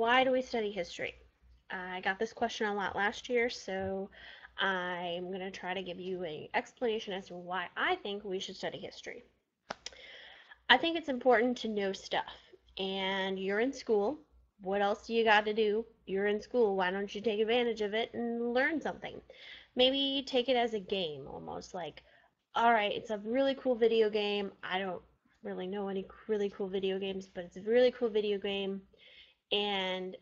why do we study history? I got this question a lot last year, so I'm going to try to give you an explanation as to why I think we should study history. I think it's important to know stuff, and you're in school. What else do you got to do? You're in school. Why don't you take advantage of it and learn something? Maybe take it as a game, almost like, all right, it's a really cool video game. I don't really know any really cool video games, but it's a really cool video game, and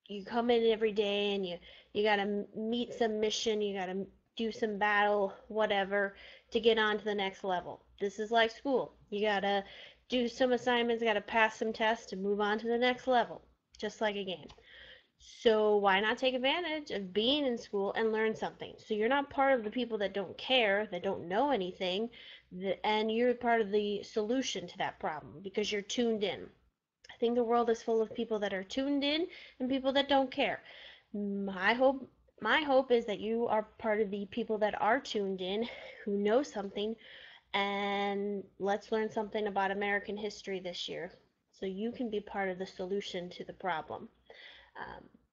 you come in every day and you got to meet some mission, you got to do some battle, whatever, to get on to the next level. This is like school. You got to do some assignments, got to pass some tests and move on to the next level, just like a game. So why not take advantage of being in school and learn something? So you're not part of the people that don't care, that don't know anything, and you're part of the solution to that problem because you're tuned in. I think the world is full of people that are tuned in and people that don't care. My hope my hope is that you are part of the people that are tuned in, who know something, and let's learn something about American history this year so you can be part of the solution to the problem.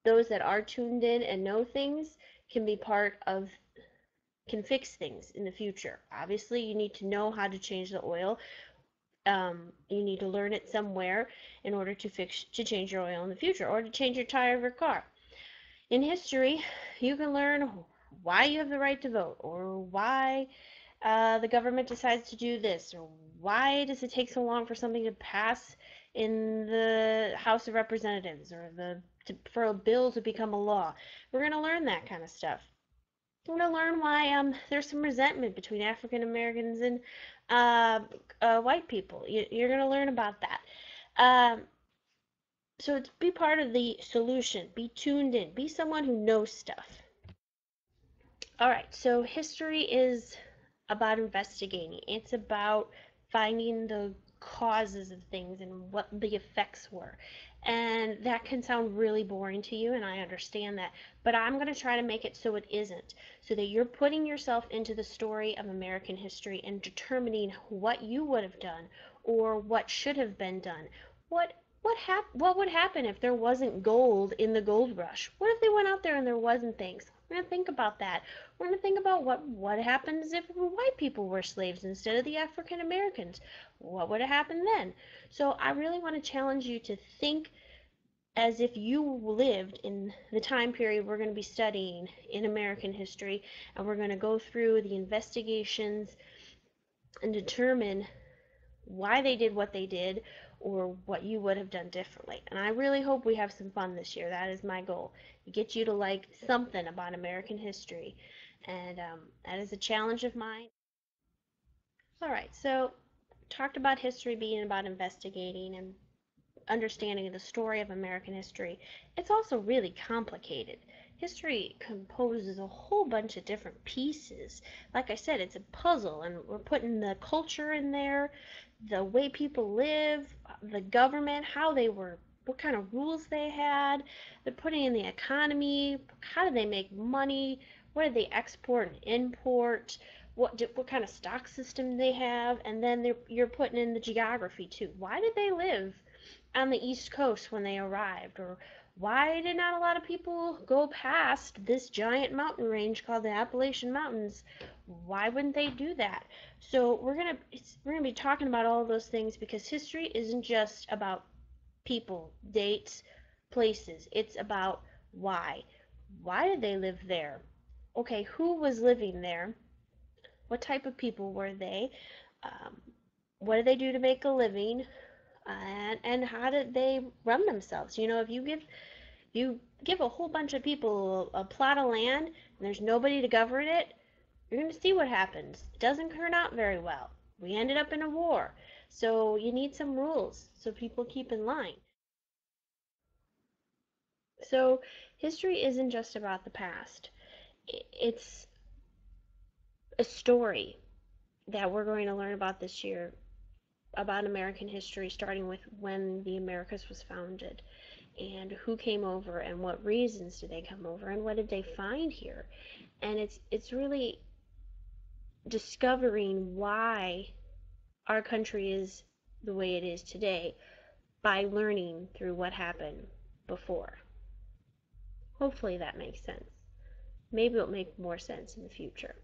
Those that are tuned in and know things can be part of can fix things in the future. Obviously, you need to know how to change the oil. You need to learn it somewhere in order to change your oil in the future or to change your tire of your car. In history, you can learn why you have the right to vote or why the government decides to do this or why does it take so long for something to pass in the House of Representatives or for a bill to become a law. We're going to learn that kind of stuff. We're going to learn why there's some resentment between African Americans and uh, white people. You're going to learn about that. Um, so be part of the solution. Be tuned in. Be someone who knows stuff. All right, so history is about investigating. It's about finding the causes of things and what the effects were. And that can sound really boring to you, and I understand that. But I'm going to try to make it so it isn't, so that you're putting yourself into the story of American history and determining what you would have done or what should have been done. What what would happen if there wasn't gold in the gold rush? What if they went out there and there wasn't things? We're going to think about that. We're going to think about what happens if white people were slaves instead of the African Americans. What would have happened then? So I really want to challenge you to think as if you lived in the time period we're going to be studying in American history, and we're going to go through the investigations and determine why they did what they did or what you would have done differently. And I really hope we have some fun this year. That is my goal, to get you to like something about American history. And that is a challenge of mine. All right, so talked about history being about investigating and understanding the story of American history. It's also really complicated. History composes a whole bunch of different pieces. Like I said, it's a puzzle, and we're putting the culture in there, the way people live, the government, how they were, what kind of rules they had. They're putting in the economy, how do they make money, what do they export and import, what kind of stock system they have, and then you're putting in the geography too. Why did they live on the East Coast when they arrived? Or why did not a lot of people go past this giant mountain range called the Appalachian Mountains? Why wouldn't they do that? So we're gonna be talking about all of those things because history isn't just about people, dates, places. It's about why. Why did they live there? Okay, who was living there? What type of people were they? Um, what did they do to make a living? And how did they run themselves? If you give a whole bunch of people a plot of land and there's nobody to govern it, you're going to see what happens. It doesn't turn out very well. We ended up in a war. So you need some rules so people keep in line. So history isn't just about the past. It's a story that we're going to learn about this year about American history, starting with when the Americas was founded and who came over and what reasons did they come over and what did they find here. And it's really discovering why our country is the way it is today by learning through what happened before. Hopefully that makes sense. Maybe it'll make more sense in the future.